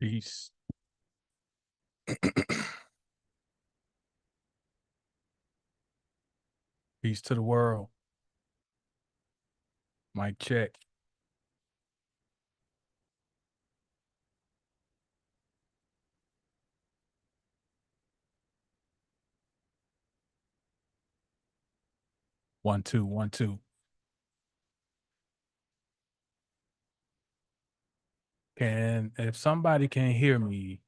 Peace. Peace to the world. Mic check. One, two, one, two. If somebody can hear me,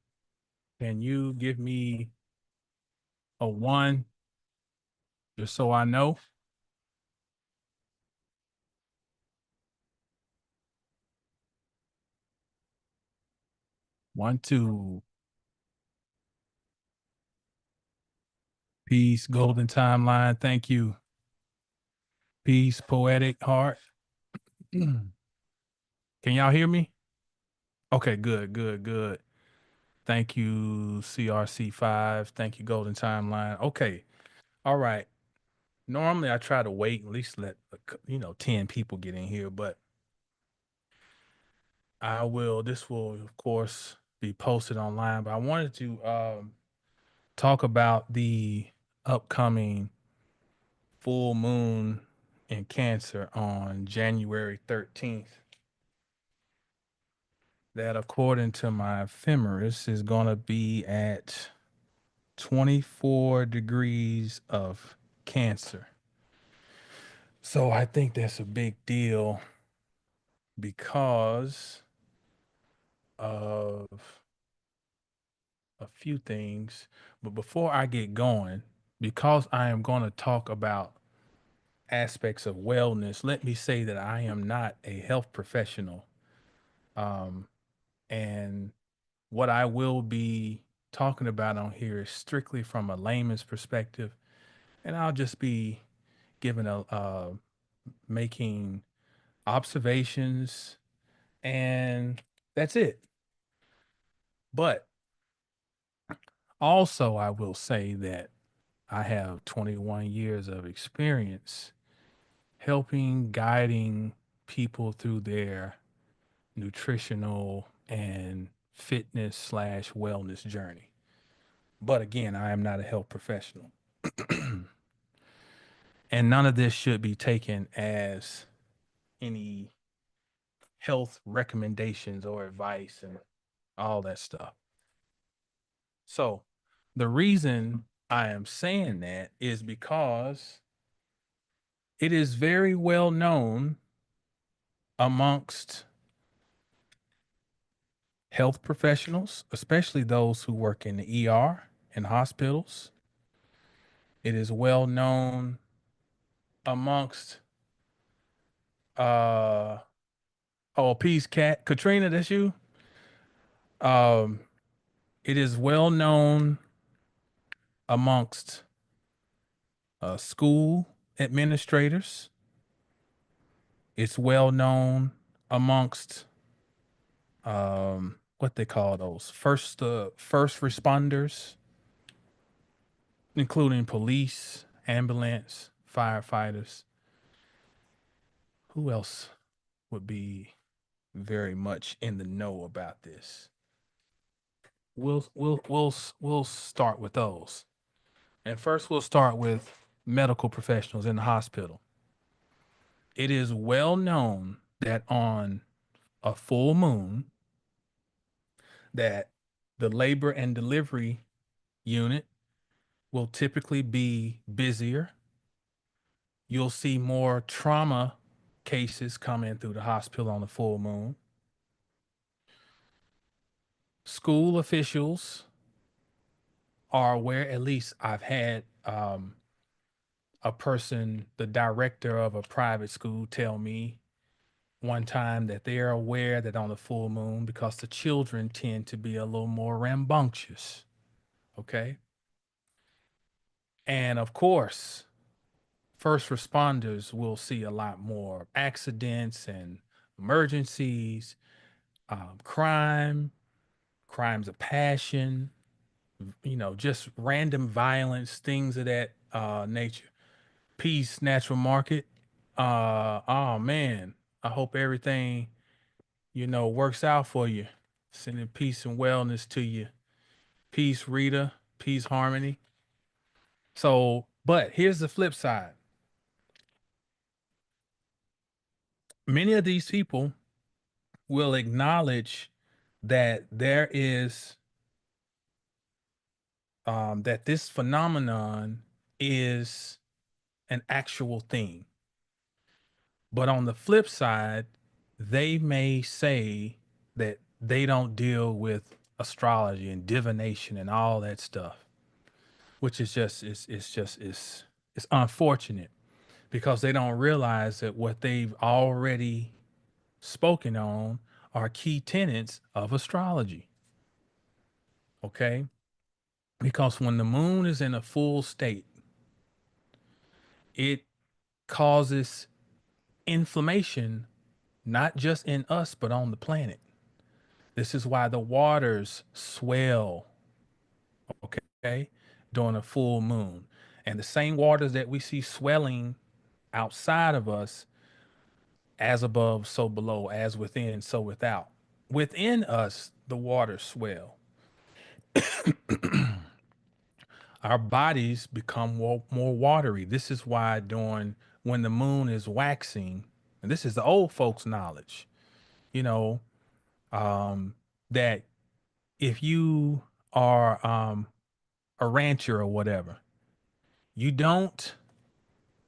can you give me a one just so I know? One, two. Peace, golden timeline. Thank you. Peace, poetic heart. Can y'all hear me? Okay, good, good, good. Thank you, CRC5. Thank you, golden timeline. Okay. All right. Normally I try to wait, at least let 10 people get in here, but this will, of course, be posted online, but I wanted to talk about the upcoming full moon in Cancer on January 13th. That, according to my ephemeris, is going to be at 24 degrees of Cancer. So I think that's a big deal because of a few things. But before I get going, because I am going to talk about aspects of wellness, let me say that I am not a health professional. Um, and what I will be talking about on here is strictly from a layman's perspective. And I'll just be giving making observations, and that's it. But also, I will say that I have 21 years of experience helping, guiding people through their nutritional and fitness slash wellness journey. But again, I am not a health professional. And none of this should be taken as any health recommendations or advice and all that stuff. So, the reason I am saying that is because it is very well known amongst health professionals, especially those who work in the ER and hospitals. It is well known amongst uh peace cat Katrina, that's you. Um it is well known amongst school administrators. It's well known amongst what they call those first responders, including police, ambulance, firefighters. Who else would be very much in the know about this? We'll start with those. And first we'll start with medical professionals in the hospital. It is well known that on a full moon that the labor and delivery unit will typically be busier. You'll see more trauma cases come in through the hospital on the full moon. School officials are aware, at least I've had a person, the director of a private school, tell me one time that they are aware that on the full moon, because the children tend to be a little more rambunctious. Okay. And of course, first responders will see a lot more accidents and emergencies, crime, crimes of passion, just random violence, things of that nature. Peace, natural market. Oh man, I hope everything works out for you. Sending peace and wellness to you. Peace, Rita. Peace, Harmony. So, but here's the flip side. Many of these people will acknowledge that there is that this phenomenon is an actual thing. But on the flip side, they may say that they don't deal with astrology and divination and all that stuff, which is just it's unfortunate because they don't realize that what they've already spoken on are key tenets of astrology. Okay? Because when the moon is in a full state, it causes inflammation not just in us but on the planet. This is why the waters swell, okay, during a full moon. And the same waters that we see swelling outside of us, as above, so below, as within, so without. Within us, the waters swell. Our bodies become more watery. This is why during when the moon is waxing, and this is the old folks' knowledge, you know, that if you are a rancher or whatever, you don't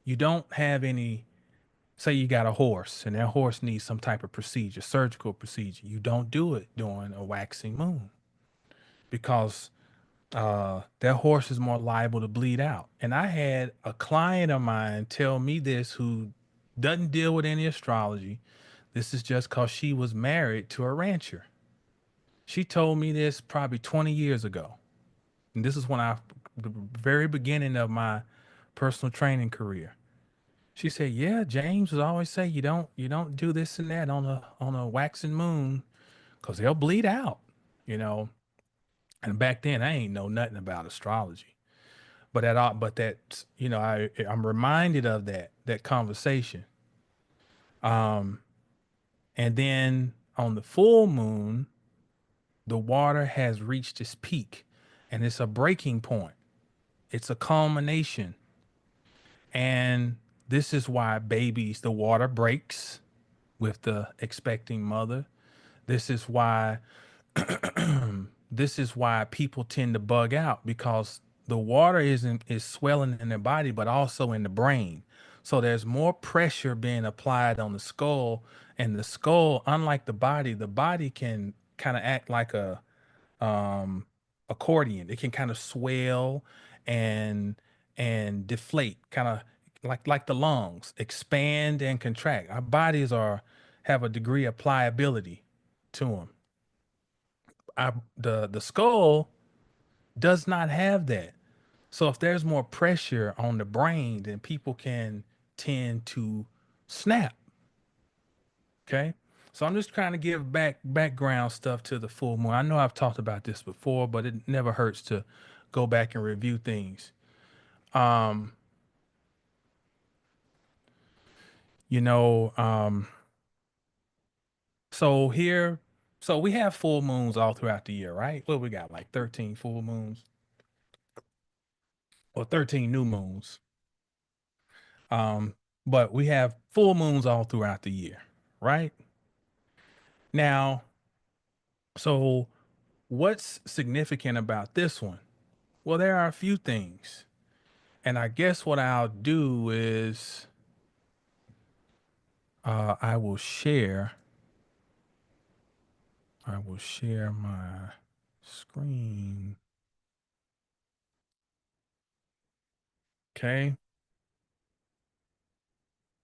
you don't have any, say you got a horse and that horse needs some type of procedure, surgical procedure. You don't do it during a waxing moon because that horse is more liable to bleed out. And I had a client of mine tell me this who doesn't deal with any astrology. This is just because she was married to a rancher. She told me this probably 20 years ago. And this is when the very beginning of my personal training career. She said, "Yeah, James was always say you don't do this and that on a waxing moon because they'll bleed out, you know." And back then, I ain't know nothing about astrology, but at all, but that I'm reminded of that conversation. And then on the full moon, the water has reached its peak, and it's a breaking point. It's a culmination, and this is why the water breaks with the expecting mother. This is why this is why people tend to bug out because the water is swelling in their body, but also in the brain. So there's more pressure being applied on the skull, and the skull, unlike the body can kind of act like a um, accordion. It can kind of swell and deflate, kind of like the lungs, expand and contract. Our bodies are have a degree of pliability to them. The skull does not have that. So if there's more pressure on the brain, then people can tend to snap. Okay. So I'm just trying to give background stuff to the full moon. I know I've talked about this before, but it never hurts to go back and review things. Um, you know, so here, so we have full moons all throughout the year, right? Well, we got like 13 full moons or 13 new moons. Um, but we have full moons all throughout the year, right? Now, so what's significant about this one? Well, there are a few things. And I guess what I'll do is I will share. I will share my screen. Okay.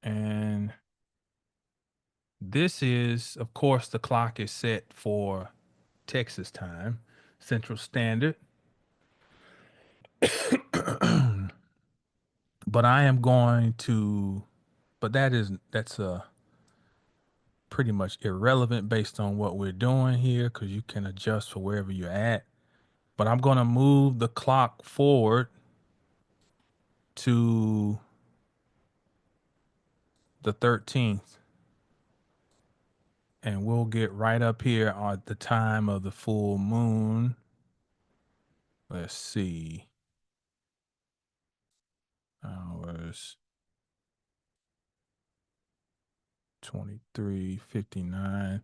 And this is, of course, the clock is set for Texas time, Central Standard. But I am going to, but that's pretty much irrelevant based on what we're doing here because you can adjust for wherever you're at. But I'm going to move the clock forward to the 13th. And we'll get right up here at the time of the full moon. Let's see. Hours 23:59.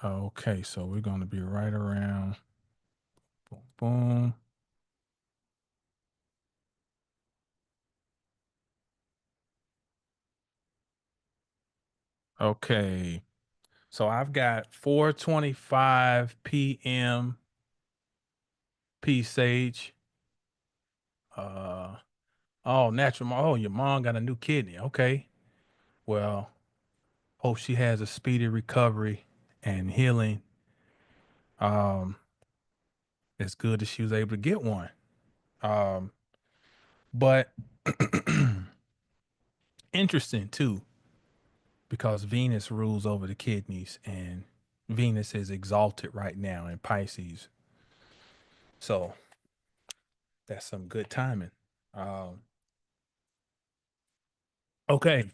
Okay, so we're going to be right around boom, boom. Okay. So I've got 4:25 p.m. P Sage. Uh oh, oh, your mom got a new kidney. Okay. Well, hope she has a speedy recovery and healing. Um, it's good that she was able to get one. Um, but interesting too, because Venus rules over the kidneys and Venus is exalted right now in Pisces. So that's some good timing. Um, okay.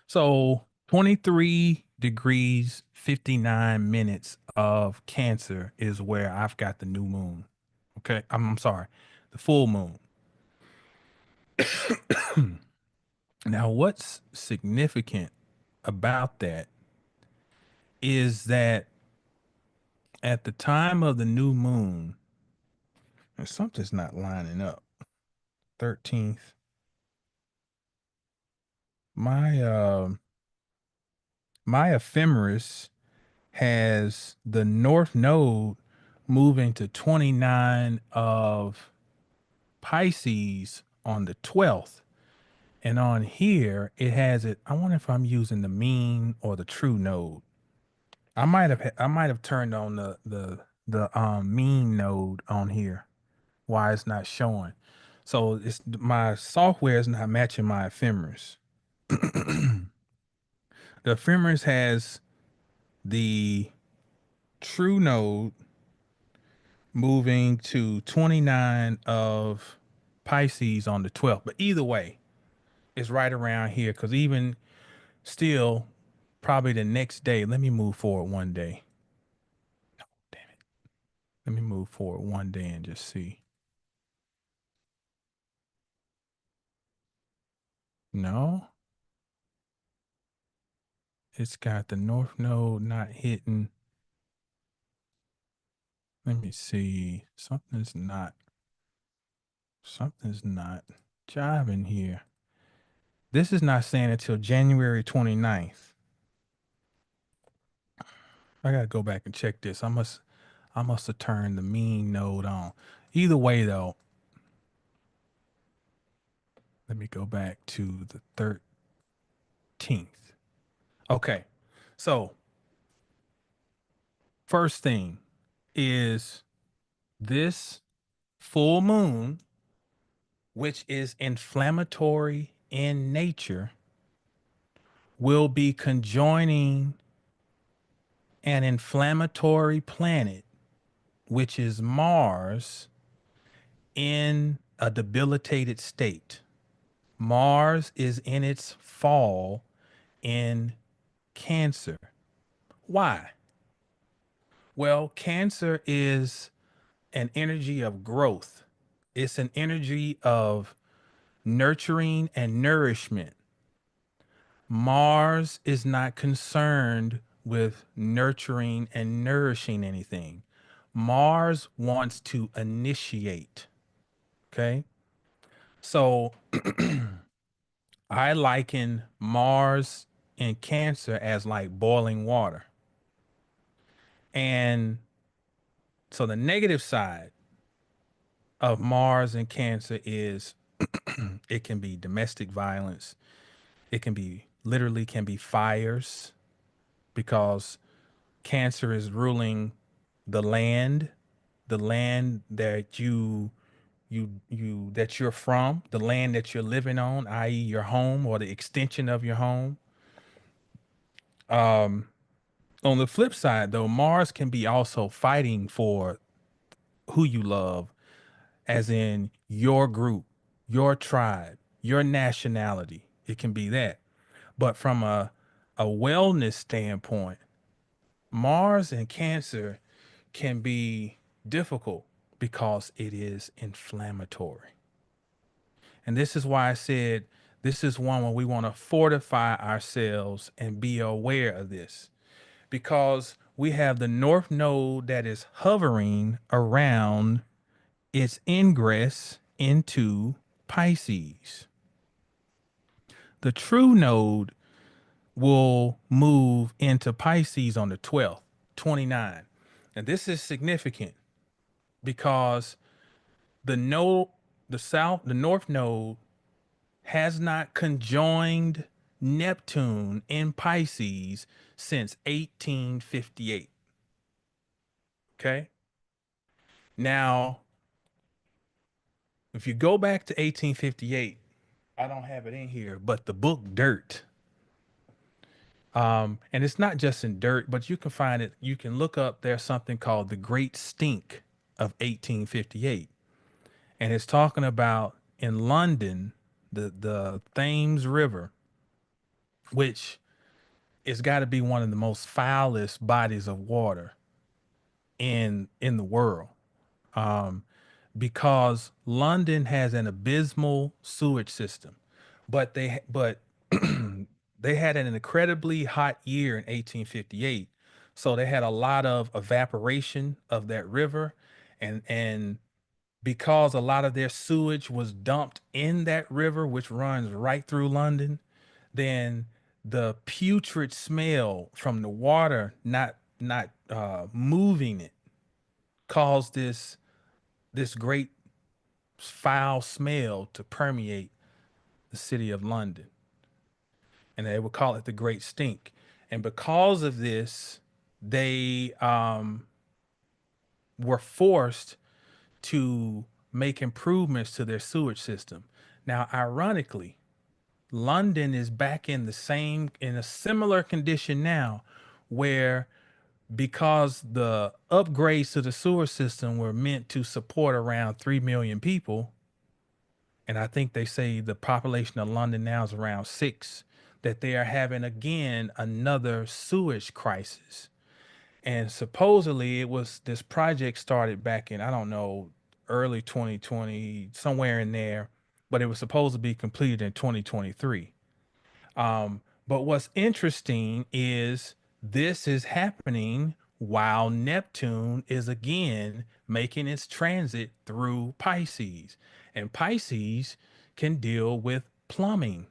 So 23 degrees 59 minutes of Cancer is where I've got the new moon. Okay. I'm sorry, the full moon. Now, what's significant about that is that at the time of the new moon, and something's not lining up. 13th. My my ephemeris has the north node moving to 29 of Pisces on the 12th. And on here, it has it. I wonder if I'm using the mean or the true node. I might have turned on the mean node on here. Why it's not showing? So it's my software is not matching my ephemeris. The ephemeris has the true node moving to 29 of Pisces on the 12th. But either way, it's right around here because even still, probably the next day, let me move forward one day. No, damn it. Let me move forward one day and just see. No, it's got the north node not hitting. Let me see. Something's not jiving here. This is not saying until January 29th. I gotta go back and check this. I must have turned the mean node on. Either way though, let me go back to the 13th. Okay. So first thing is this full moon, which is inflammatory in nature, will be conjoining an inflammatory planet, which is Mars, in a debilitated state. Mars is in its fall in Cancer. Why? Well, Cancer is an energy of growth, it's an energy of nurturing and nourishment. Mars is not concerned with nurturing and nourishing anything. Mars wants to initiate. Okay. So I liken Mars in Cancer as like boiling water. And so the negative side of Mars in Cancer is it can be domestic violence. It can be literally can be fires because Cancer is ruling the land that you that you're from, the land that you're living on, i.e. your home or the extension of your home. Um, on the flip side though, Mars can be also fighting for who you love, as in your group, your tribe, your nationality. It can be that. But from a a wellness standpoint, Mars and Cancer can be difficult because it is inflammatory. And this is why I said this is one where we want to fortify ourselves and be aware of this, because we have the North Node that is hovering around its ingress into Pisces. The true node will move into Pisces on the 12th, 29. And this is significant because the node, the North Node has not conjoined Neptune in Pisces since 1858. Okay. Now, if you go back to 1858, I don't have it in here, but the book Dirt, and it's not just in Dirt, but you can find it. You can look up, there's something called the Great Stink of 1858. And it's talking about in London, the Thames River, which it's got to be one of the most foulest bodies of water in the world, um, because London has an abysmal sewage system, but they had an incredibly hot year in 1858, so they had a lot of evaporation of that river, and because a lot of their sewage was dumped in that river, which runs right through London, then the putrid smell from the water not moving it caused this great foul smell to permeate the city of London, and they would call it the Great Stink. And because of this, they were forced to make improvements to their sewage system. Now, ironically, London is back in a similar condition now, where because the upgrades to the sewer system were meant to support around 3 million people, and I think they say the population of London now is around 6, that they are having again another sewage crisis. And supposedly it was this project started back in, I don't know, early 2020, somewhere in there, but it was supposed to be completed in 2023. But what's interesting is this is happening while Neptune is again making its transit through Pisces. And Pisces can deal with plumbing.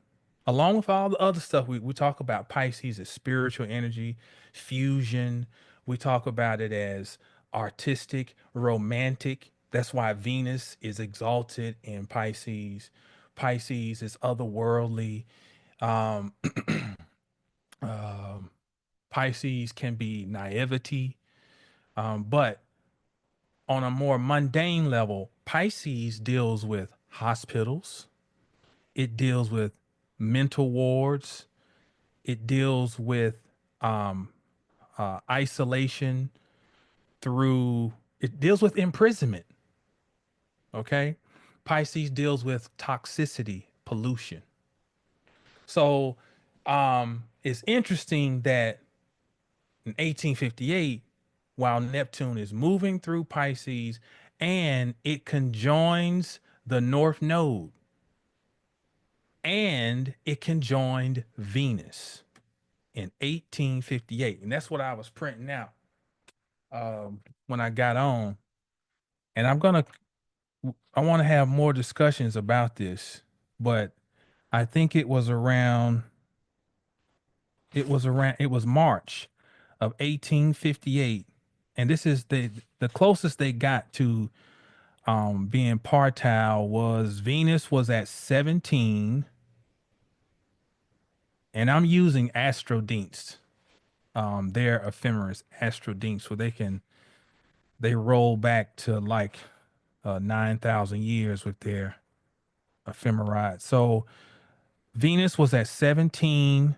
Along with all the other stuff, we talk about Pisces as spiritual energy, fusion. We talk about it as artistic, romantic. That's why Venus is exalted in Pisces. Pisces is otherworldly. Um, um, Pisces can be naivety, but on a more mundane level, Pisces deals with hospitals. It deals with mental wards. It deals with um, isolation through. It deals with imprisonment. Okay, Pisces deals with toxicity, pollution. So it's interesting that in 1858, while Neptune is moving through Pisces and it conjoins the North Node and it conjoined Venus in 1858. And that's what I was printing out when I got on. And I want to have more discussions about this, but I think it was March of 1858, and this is the closest they got to being partile was Venus was at 17, and I'm using astrodinks, their ephemeris astrodinks, where they roll back to like 9,000 years with their ephemeride. So Venus was at 17,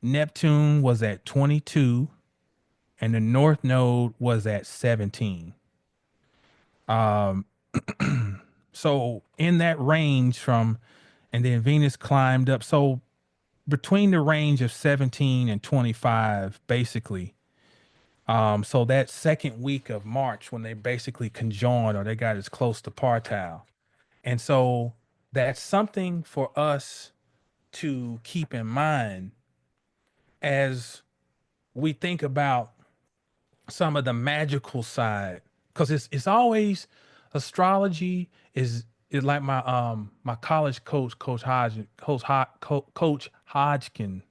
Neptune was at 22, and the North Node was at 17. So in that range from, and then Venus climbed up. So between the range of 17 and 25, basically. So that second week of March when they basically conjoined or they got as close to partile. And so that's something for us to keep in mind as we think about some of the magical side, because it's always astrology is like my college coach, Coach Hodgkin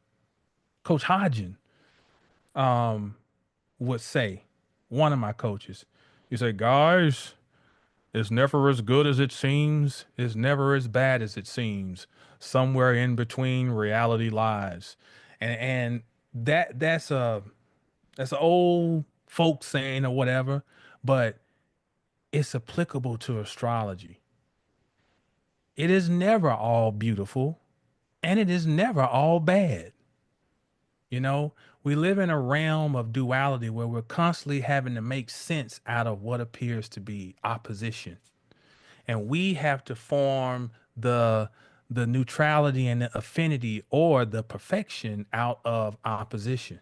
would say, one of my coaches, he said, guys, it's never as good as it seems, it's never as bad as it seems. Somewhere in between reality lies. And that's an old folk saying or whatever, but it's applicable to astrology. It is never all beautiful and it is never all bad. You know, we live in a realm of duality where we're constantly having to make sense out of what appears to be opposition. And we have to form the neutrality and the affinity or the perfection out of opposition.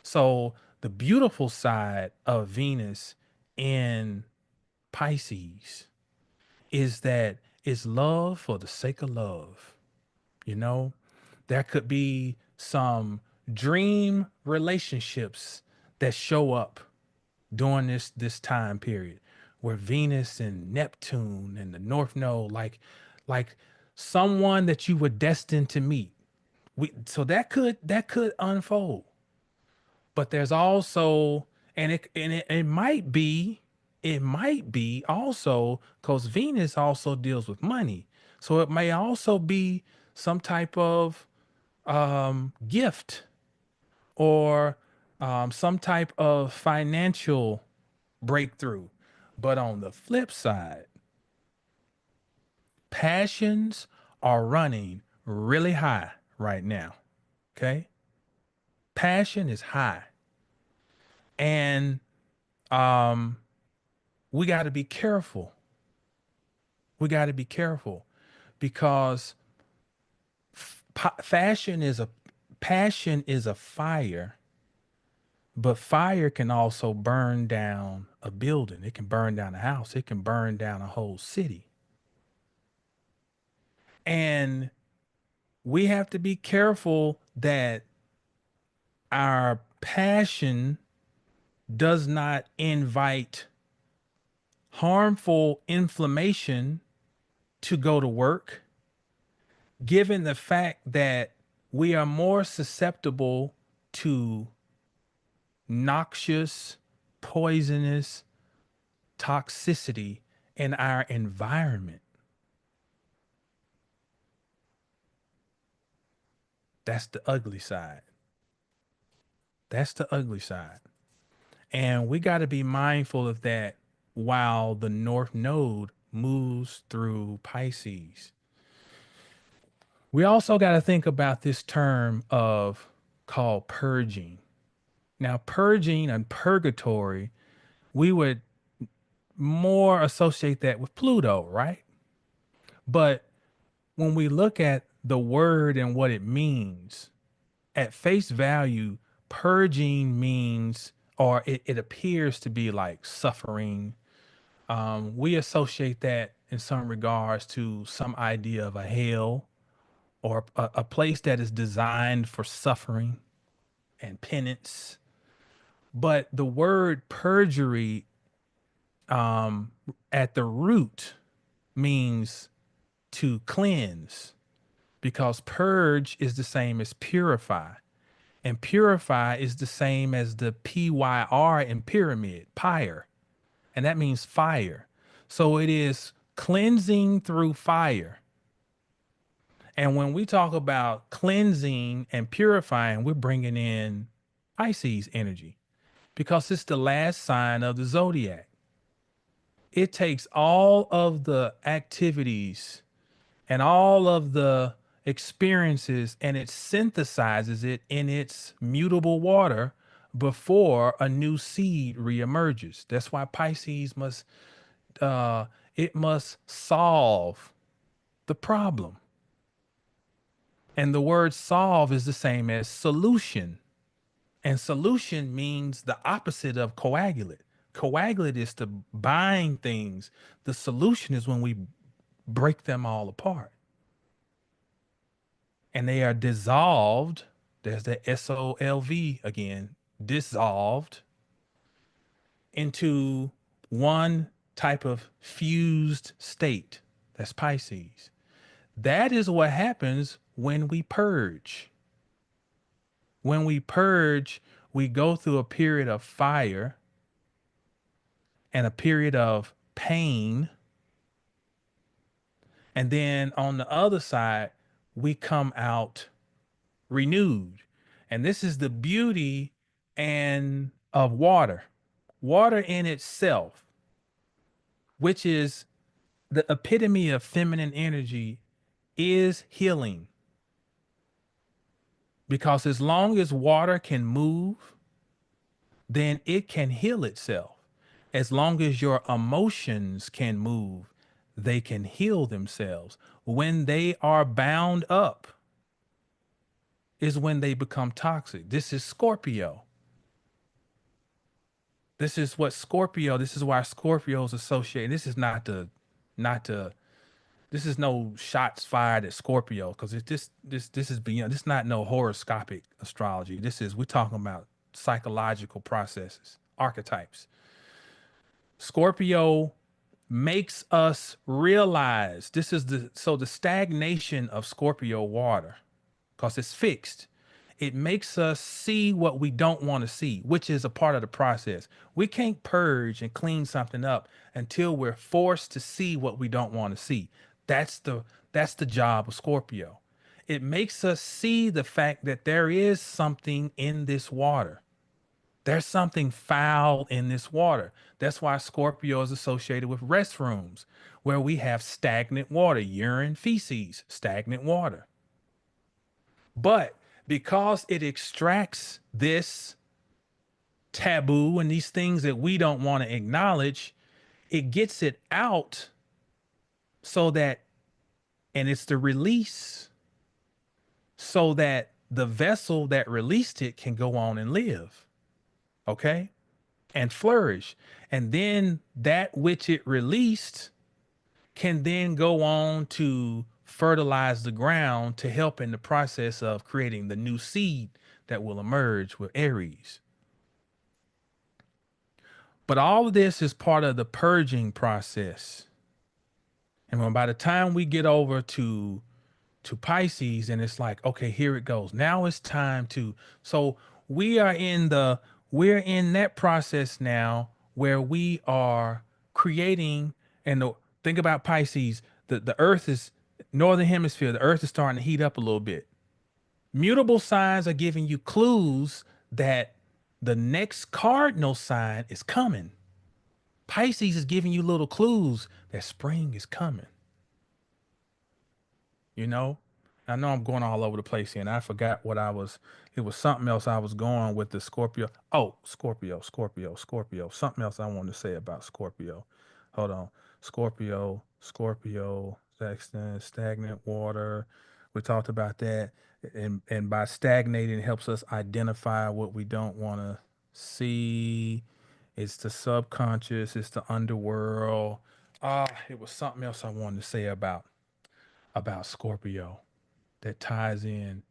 So the beautiful side of Venus in Pisces is that it's love for the sake of love. You know, there could be some dream relationships that show up during this time period where Venus and Neptune and the North Node, like someone that you were destined to meet. So that could unfold. But there's also, and it might be also because Venus also deals with money. So it may also be some type of gift or some type of financial breakthrough. But on the flip side, passions are running really high right now. Okay. Passion is high. And um, we got to be careful. We got to be careful because fashion is a passion is a fire, but fire can also burn down a building. It can burn down a house. It can burn down a whole city. And we have to be careful that our passion does not invite harmful inflammation to go to work, given the fact that we are more susceptible to noxious, poisonous toxicity in our environment. That's the ugly side. That's the ugly side. And we got to be mindful of that while the North Node moves through Pisces. We also got to think about this term of called purging. Now, purging and purgatory, we would more associate that with Pluto, right? But when we look at the word and what it means, at face value, purging means, or it appears to be like suffering. We associate that in some regards to some idea of a hell or a place that is designed for suffering and penance. But the word perjury at the root means to cleanse because purge is the same as purify. And purify is the same as the PYR in pyramid, pyre. And that means fire. So it is cleansing through fire. And when we talk about cleansing and purifying, we're bringing in Pisces energy because it's the last sign of the zodiac. It takes all of the activities and all of the experiences and it synthesizes it in its mutable water before a new seed reemerges. That's why Pisces must it must solve the problem. And the word solve is the same as solution. And solution means the opposite of coagulate. Coagulate is to bind things. The solution is when we break them all apart and they are dissolved. There's the SOLV again, dissolved into one type of fused state. That's Pisces. That is what happens when we purge. When we purge, we go through a period of fire and a period of pain. And then on the other side, we come out renewed. And this is the beauty and of water. Water in itself, which is the epitome of feminine energy, is healing. Because as long as water can move, then it can heal itself. As long as your emotions can move, they can heal themselves. When they are bound up, is when they become toxic. This is Scorpio. This is what Scorpio, this is why Scorpios associate. This is not to, this is no shots fired at Scorpio because it's this is beyond, this is not no horoscopic astrology. This is, we're talking about psychological processes, archetypes. Scorpio makes us realize this is the stagnation of Scorpio water because it's fixed. It makes us see what we don't want to see, which is a part of the process. We can't purge and clean something up until we're forced to see what we don't want to see. That's the job of Scorpio. It makes us see the fact that there is something in this water. There's something foul in this water. That's why Scorpio is associated with restrooms where we have stagnant water, urine, feces, stagnant water. But because it extracts this taboo and these things that we don't want to acknowledge, it gets it out so that, and it's the release so that the vessel that released it can go on and live. Okay. And flourish. And then that which it released can then go on to fertilize the ground to help in the process of creating the new seed that will emerge with Aries. But all of this is part of the purging process. And when by the time we get over to Pisces and it's like, okay, here it goes. Now it's time to, so we are in the, we're in that process now where we are creating, and think about Pisces, the earth is, northern hemisphere, the earth is starting to heat up a little bit. Mutable signs are giving you clues that the next cardinal sign is coming. Pisces is giving you little clues that spring is coming. You know, I know I'm going all over the place here, and I forgot what I was. It was something else I was going with the Scorpio. Oh, Scorpio. Something else I wanted to say about Scorpio. Hold on. Scorpio, stagnant water. We talked about that. And by stagnating, it helps us identify what we don't want to see. It's the subconscious, it's the underworld. It was something else I wanted to say about Scorpio that ties in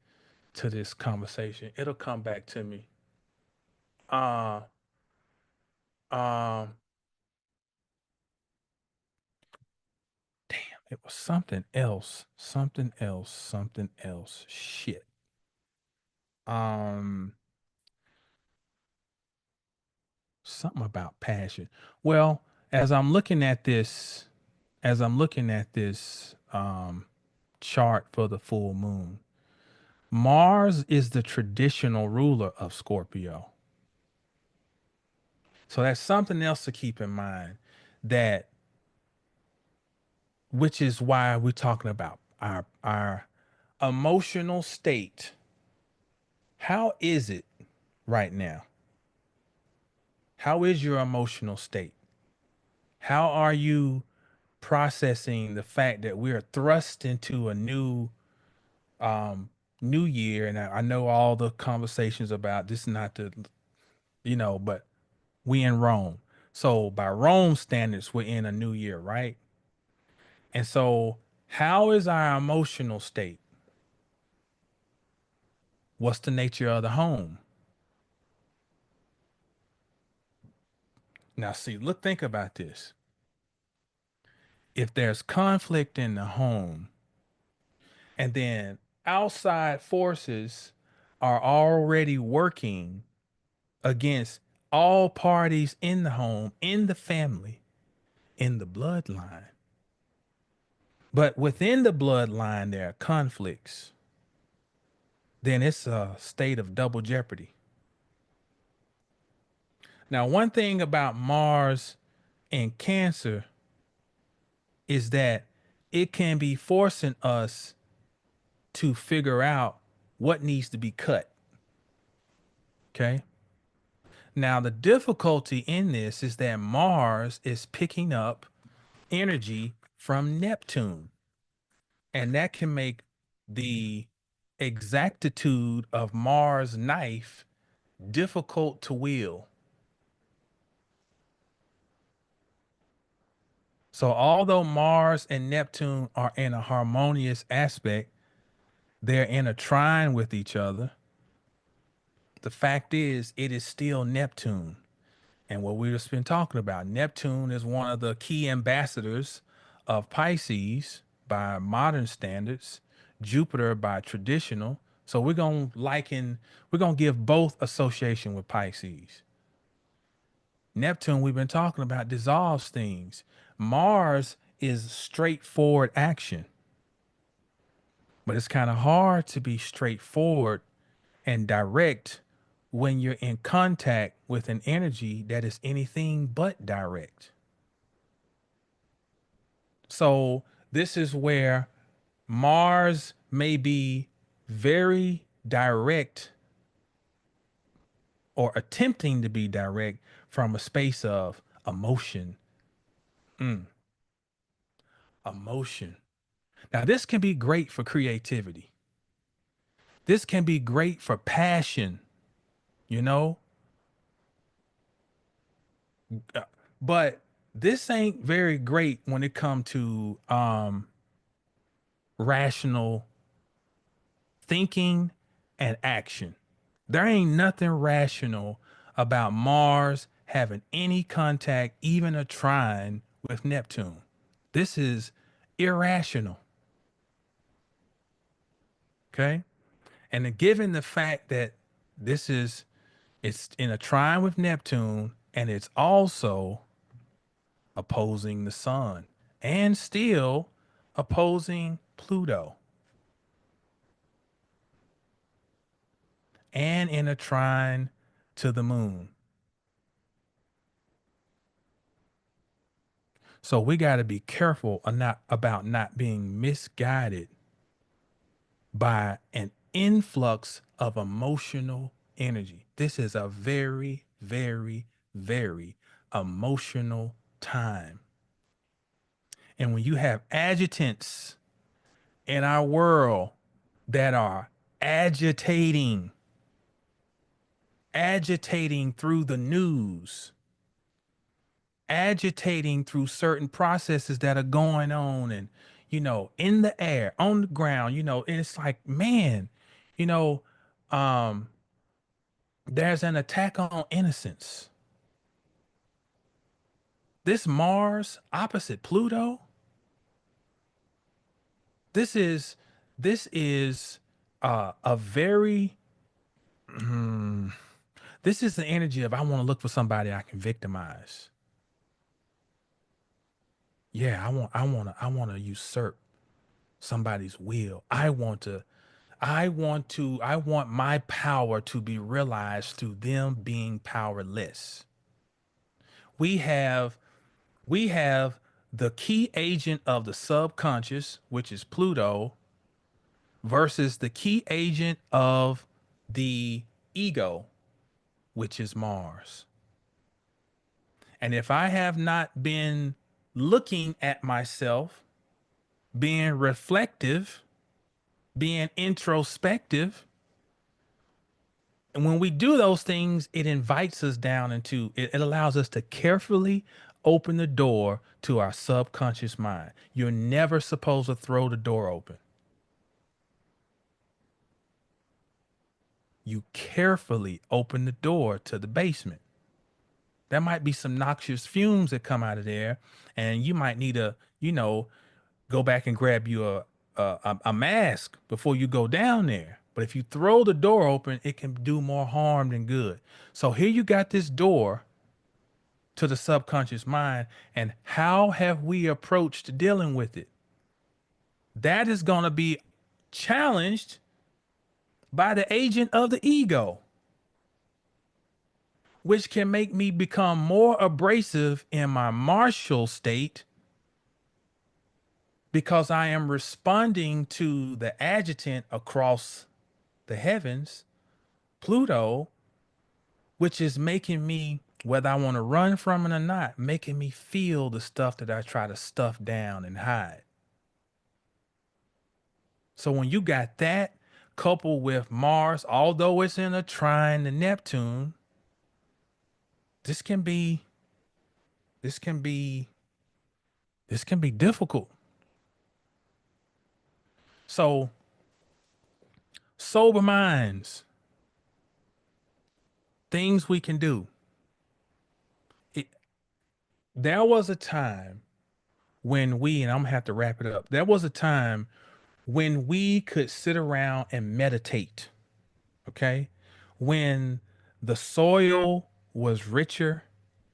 to this conversation. It'll come back to me. Uh um Damn, it was something else. Shit. Um Something about passion. Well, as I'm looking at this, chart for the full moon, Mars is the traditional ruler of Scorpio. So that's something else to keep in mind, that which is why we're talking about our emotional state. How is it right now? How is your emotional state? How are you processing the fact that we are thrust into a new New Year, and I know all the conversations about this, not to, but we in Rome. So by Rome standards, we're in a new year, right? And so, how is our emotional state? What's the nature of the home? Now, see, think about this. If there's conflict in the home, and then outside forces are already working against all parties in the home, in the family, in the bloodline. But within the bloodline, there are conflicts. Then it's a state of double jeopardy. Now, one thing about Mars and Cancer is that it can be forcing us to figure out what needs to be cut. Okay. Now, the difficulty in this is that Mars is picking up energy from Neptune, and that can make the exactitude of Mars' knife difficult to wield. So, although Mars and Neptune are in a harmonious aspect, they're in a trine with each other. The fact is, it is still Neptune. And what we've just been talking about, Neptune is one of the key ambassadors of Pisces by modern standards, Jupiter by traditional. So we're going to give both association with Pisces. Neptune, we've been talking about, dissolves things. Mars is straightforward action, but it's kind of hard to be straightforward and direct when you're in contact with an energy that is anything but direct. So, this is where Mars may be very direct or attempting to be direct from a space of emotion. Mm, emotion. Now, this can be great for creativity. This can be great for passion, you know, but this ain't very great when it comes to rational thinking and action. There ain't nothing rational about Mars having any contact, even a trine with Neptune. This is irrational. Okay. And then given the fact that it's in a trine with Neptune and it's also opposing the sun and still opposing Pluto and in a trine to the moon. So we got to be careful about not being misguided by an influx of emotional energy. This is a very, very, very emotional time. And when you have agitants in our world that are agitating, agitating through the news, agitating through certain processes that are going on and in the air, on the ground, and it's like, man, you know um there's an attack on innocence. This Mars opposite Pluto, this is a very this is the energy of, I want to look for somebody I can victimize. Yeah, I want to usurp somebody's will. I want my power to be realized through them being powerless. We have we have the key agent of the subconscious, which is Pluto, versus the key agent of the ego, which is Mars. And if I have not been looking at myself, being reflective, being introspective. And when we do those things, it invites us down into it, it allows us to carefully open the door to our subconscious mind. You're never supposed to throw the door open. You carefully open the door to the basement. There might be some noxious fumes that come out of there, and you might need to, go back and grab you a mask before you go down there. But if you throw the door open, it can do more harm than good. So here you got this door to the subconscious mind, and how have we approached dealing with it? That is going to be challenged by the agent of the ego, which can make me become more abrasive in my martial state because I am responding to the adjutant across the heavens, Pluto, which is making me, whether I want to run from it or not, making me feel the stuff that I try to stuff down and hide. So when you got that coupled with Mars, although it's in a trine to Neptune, this can be this can be this can be difficult. So sober minds, things we can do. It, there was a time when we, and I'm gonna have to wrap it up. There was a time when we could sit around and meditate. Okay. When the soil was richer,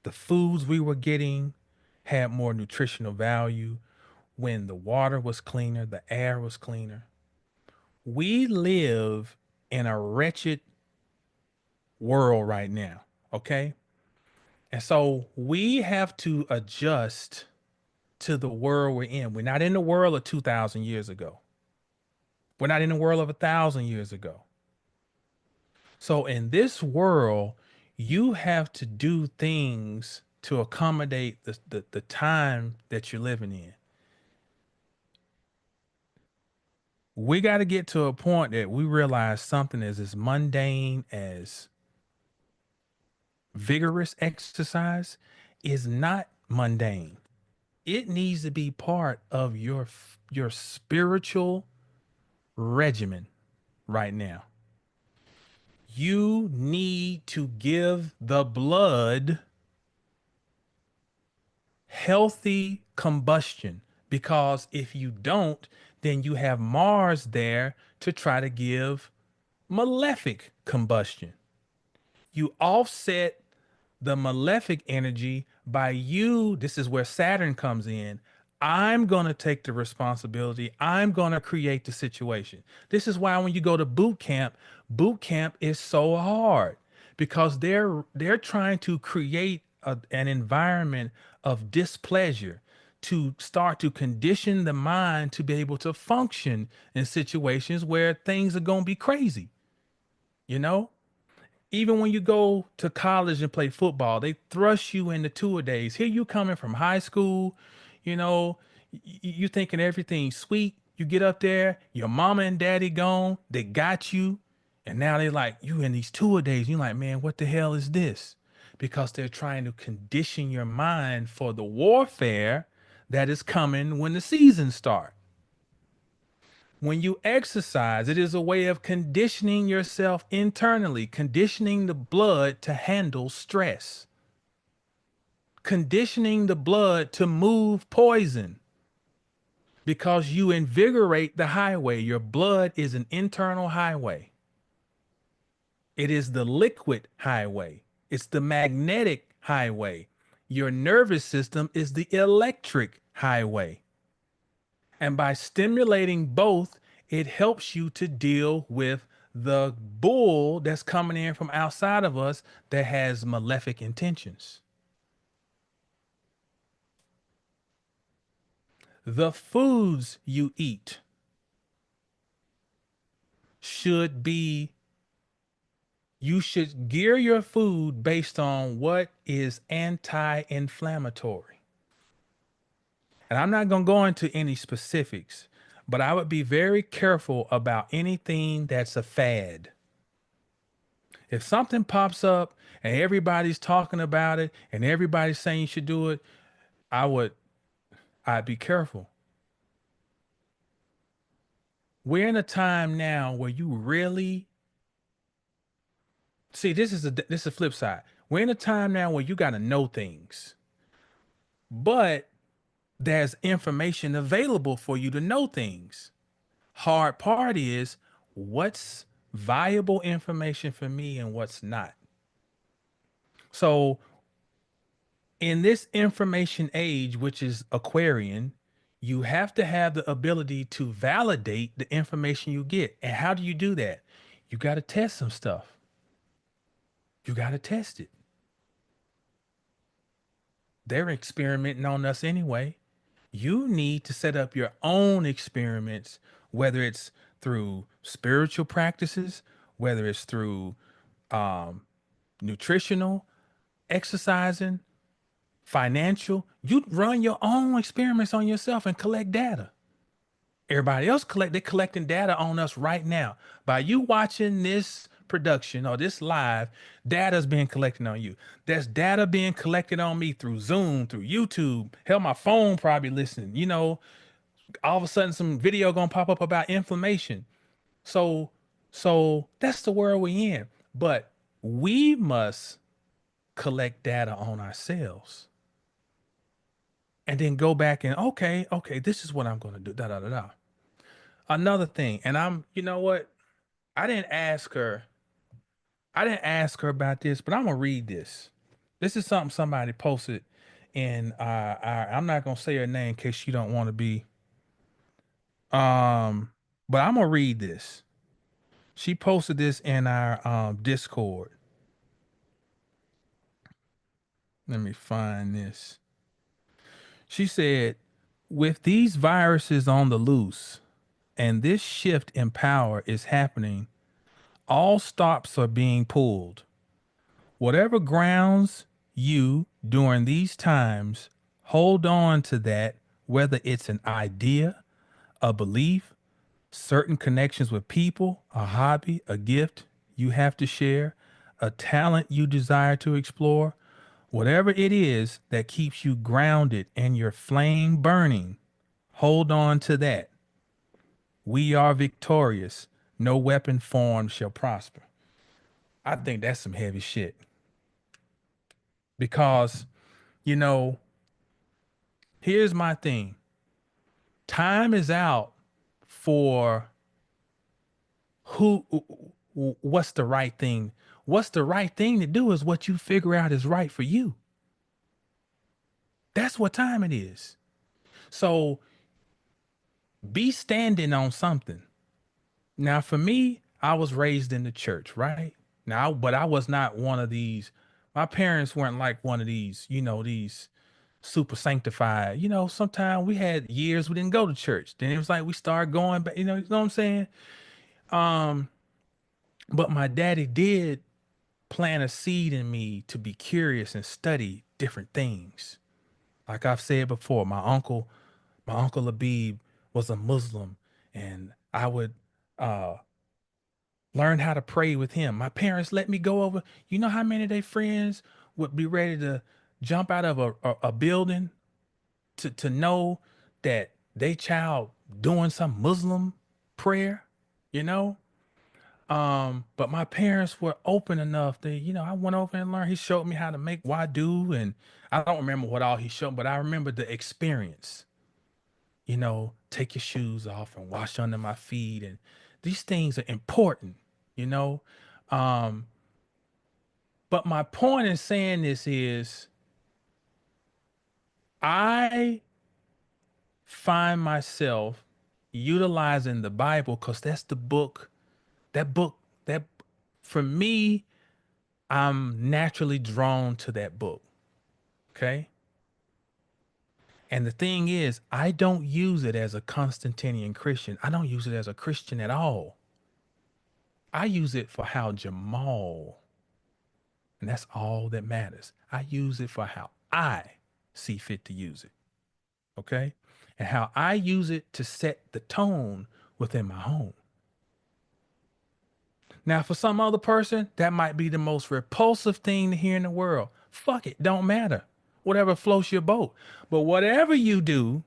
the foods we were getting had more nutritional value, when the water was cleaner, the air was cleaner. We live in a wretched world right now. Okay. And so we have to adjust to the world we're in. We're not in the world of 2,000 years ago. We're not in the world of 1,000 years ago. So in this world, you have to do things to accommodate the time that you're living in. We got to get to a point that we realize something is as mundane as vigorous exercise is not mundane. It needs to be part of your spiritual regimen right now. You need to give the blood healthy combustion, because if you don't, then you have Mars there to try to give malefic combustion. You offset the malefic energy by you. This is where Saturn comes in. I'm going to take the responsibility. I'm going to create the situation. This is why when you go to boot camp is so hard, because they're trying to create an environment of displeasure to start to condition the mind to be able to function in situations where things are going to be crazy, you know? Even when you go to college and play football, they thrust you into tour days. Here you coming from high school, you know, you thinking everything's sweet. You get up there, your mama and daddy gone, they got you, and now they like you in these tour days. You're like, man, what the hell is this? Because they're trying to condition your mind for the warfare that is coming when the seasons start. When you exercise, it is a way of conditioning yourself internally, conditioning the blood to handle stress, conditioning the blood to move poison, because you invigorate the highway. Your blood is an internal highway. It is the liquid highway. It's the magnetic highway. Your nervous system is the electric highway. And by stimulating both, it helps you to deal with the bull that's coming in from outside of us that has malefic intentions. The foods you eat should be, you should gear your food based on what is anti-inflammatory. And I'm not going to go into any specifics, But I would be very careful about anything that's a fad. If something pops up and everybody's talking about it and everybody's saying you should do it, I would I'd be careful. We're in a time now where you really see this is a flip side. We're in a time now where you got to know things, but there's information available for you to know things. Hard part is what's viable information for me and what's not. So in this information age, which is Aquarian, you have to have the ability to validate the information you get. And how do you do that? You got to test some stuff. You got to test it. They're experimenting on us anyway. You need to set up your own experiments, whether it's through spiritual practices, whether it's through um, nutritional, exercising, financial. You run your own experiments on yourself and collect data. Everybody else they're collecting data on us right now. By you watching this production or this live, data's being collected on you. There's data being collected on me through Zoom, through YouTube. Hell, my phone probably listening. All of a sudden some video gonna pop up about inflammation. So so that's the world we in. But we must collect data on ourselves and then go back and okay, this is what I'm gonna do. Da da da da. Another thing, and you know what? I didn't ask her. I didn't ask her about this, but I'm gonna read this. This is something somebody posted in I'm not gonna say her name in case she don't want to be um but I'm gonna read this. She posted this in our Discord. Let me find this. She said, with these viruses on the loose and this shift in power is happening, all stops are being pulled. Whatever grounds you during these times, hold on to that, whether it's an idea, a belief, certain connections with people, a hobby, a gift you have to share, a talent you desire to explore, whatever it is that keeps you grounded and your flame burning, hold on to that. We are victorious. No weapon formed shall prosper. I think that's some heavy shit because, you know, here's my thing. Time is out for who what's the right thing. What's the right thing to do is what you figure out is right for you. That's what time it is. So be standing on something. Now, for me, I was raised in the church, right? Now, but I was not one of these. My parents weren't like one of these, these super sanctified. Sometimes we had years we didn't go to church. Then it was like we started going back, you know what I'm saying? Um, but my daddy did plant a seed in me to be curious and study different things. Like I've said before, my uncle Labib was a Muslim, and I would uh learn how to pray with him. My parents let me go over. You know how many of their friends would be ready to jump out of a building to know that they child doing some Muslim prayer, you know? But my parents were open enough that, I went over and learned. He showed me how to make wadu, and I don't remember what all he showed, but I remember the experience. Take your shoes off and wash under my feet. And these things are important, you know. Um, but my point in saying this is I find myself utilizing the Bible because that's the book, that book, that for me, I'm naturally drawn to that book. Okay. And the thing is, I don't use it as a Constantinian Christian. I don't use it as a Christian at all. I use it for how Jamal, and that's all that matters. I use it for how I see fit to use it. Okay. and how I use it to set the tone within my home. Now, for some other person, that might be the most repulsive thing to hear in the world. Fuck it, don't matter. Whatever floats your boat. But whatever you do,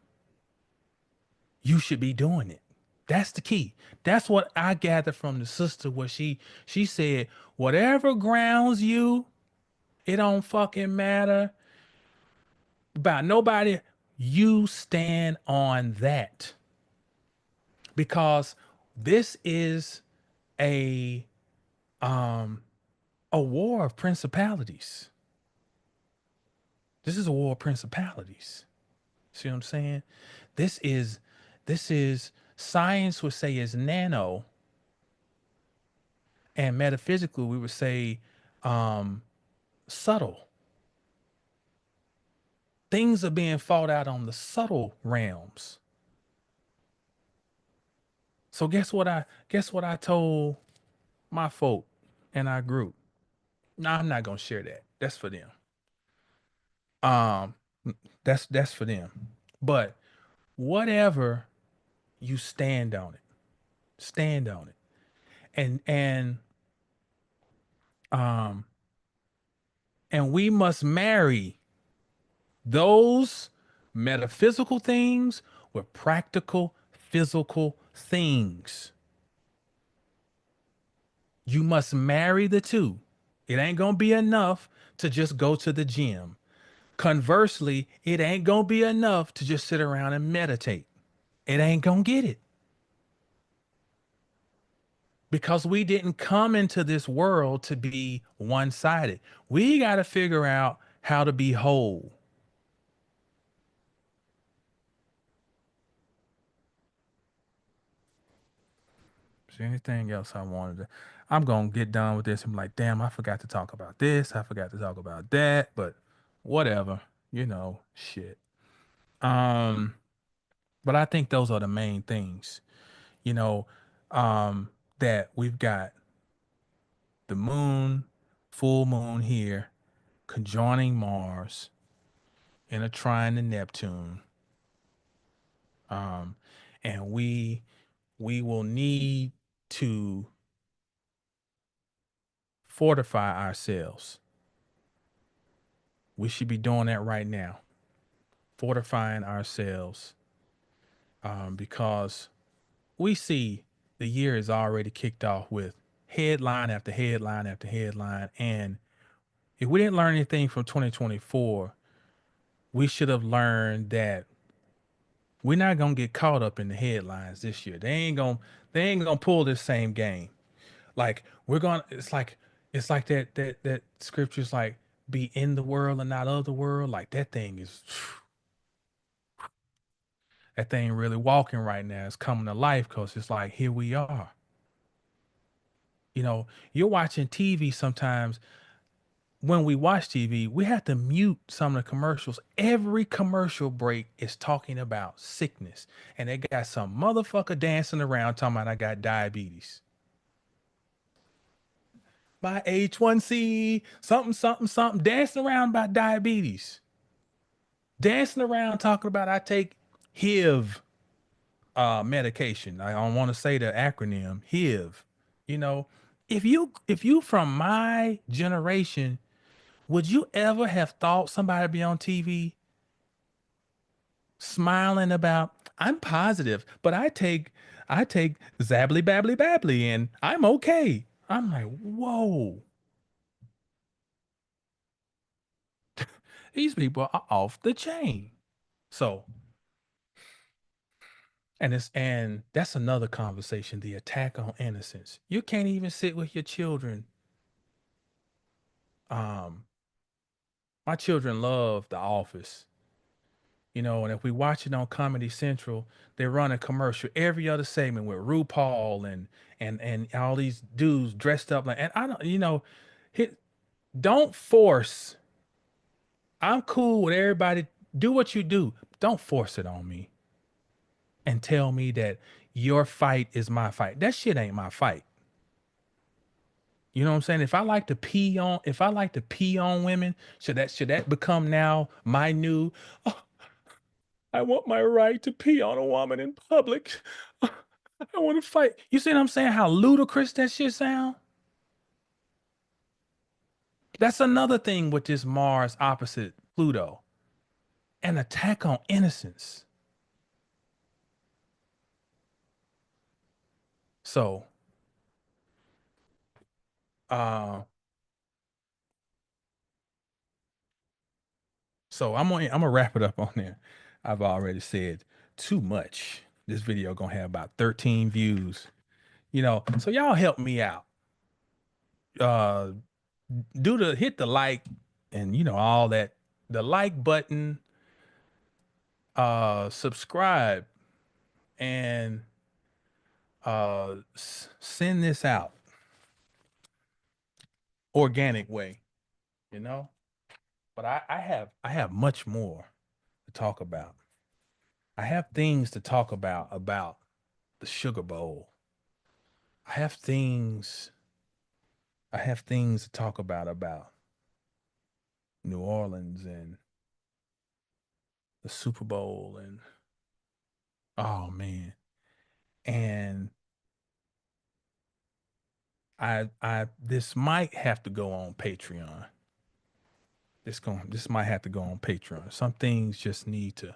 you should be doing it. That's the key. That's what I gathered from the sister where she said, whatever grounds you, it don't fucking matter about nobody. You stand on that. Because this is a um a war of principalities. This is a war of principalities. See what I'm saying? This is this is science would say is nano, and metaphysically we would say um subtle. Things are being fought out on the subtle realms. So guess what I told my folk in our group. No, I'm not gonna share that. That's for them. Um that's for them. But whatever, you stand on it. Stand on it. And um and we must marry those metaphysical things with practical physical things. You must marry the two. It ain't gonna be enough to just go to the gym. Conversely, it ain't gonna be enough to just sit around and meditate. It ain't gonna get it. Because we didn't come into this world to be one-sided. We got to figure out how to be whole. Is there anything else I wanted to? I'm gonna get done with this. I'm like, damn, I forgot to talk about this. I forgot to talk about that. But whatever, shit. Um, but I think those are the main things. You know, that we've got the moon, full moon here, conjoining Mars in a trine to Neptune. Um, and we will need to fortify ourselves. We should be doing that right now, fortifying ourselves, because we see the year is already kicked off with headline after headline after headline. And if we didn't learn anything from 2024, we should have learned that we're not gonna get caught up in the headlines this year. They ain't gonna pull this same game. Like we're gonna it's like that scripture's like be in the world and not of the world. Like that thing is that thing really walking right now. It's coming to life because it's like here we are. You're watching TV sometimes. When we watch TV, we have to mute some of the commercials. Every commercial break is talking about sickness. And they got some motherfucker dancing around talking about I got diabetes. My H1C, something, something, something, dancing around about diabetes. Dancing around talking about I take HIV medication. I don't want to say the acronym HIV. You know, if you from my generation, would you ever have thought somebody be on TV smiling about I'm positive, but I take zabbly babbly babbly and I'm okay. I'm like, whoa, these people are off the chain. So, and that's another conversation, the attack on innocence. You can't even sit with your children. Um, my children love The Office. And if we watch it on Comedy Central, they run a commercial every other segment with RuPaul and all these dudes dressed up like. And I don't, hit, don't force. I'm cool with everybody. Do what you do. Don't force it on me and tell me that your fight is my fight. That shit ain't my fight. You know what I'm saying? If I like to pee on women, should that become now my new? I want my right to pee on a woman in public. I want to fight. You see what I'm saying? How ludicrous that shit sound? That's another thing with this Mars opposite Pluto. An attack on innocence. So, uh, I'm gonna wrap it up on there. I've already said too much. This video gonna have about 13 views. So y'all help me out. Uh, hit the like and all that, the like button, subscribe, and send this out organic way, you know. But I have much more to talk about. I have things to talk about the Sugar Bowl. I have things I have things to talk about New Orleans and the Super Bowl and oh man. And I this might have to go on Patreon. This might have to go on Patreon. Some things just need to.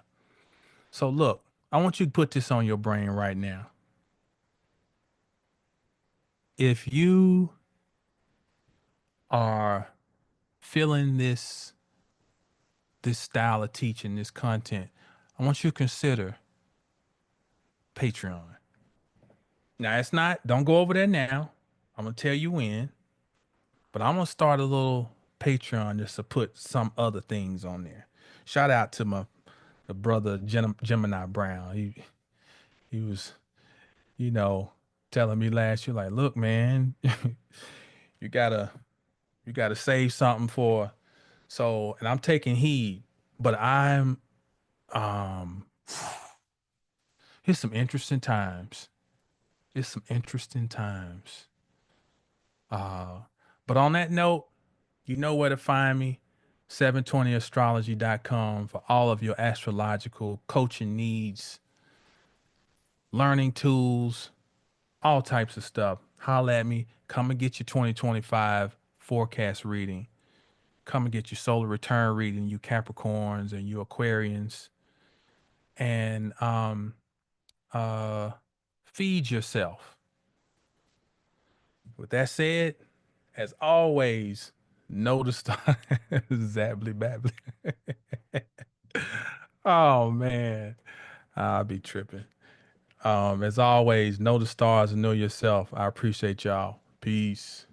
So look, I want you to put this on your brain right now. If you are feeling this style of teaching, this content, I want you to consider Patreon. Now it's not, don't go over there now. I'm gonna tell you when, but I'm gonna start a little Patreon just to put some other things on there. Shout out to my the brother Gemini Brown. He was, you know, telling me last year, like, look, man, you gotta you gotta save something for so and I'm taking heed, but I'm um here's some interesting times. It's some interesting times. Uh, but on that note, you know where to find me. 720astrology.com for all of your astrological coaching needs, learning tools, all types of stuff. Holla at me. Come and get your 2025 forecast reading. Come and get your solar return reading, you Capricorns and you Aquarians. And uh feed yourself. With that said, as always, know the star. Zabbly babbly. Oh man, I'll be tripping. As always, know the stars and know yourself. I appreciate y'all. Peace.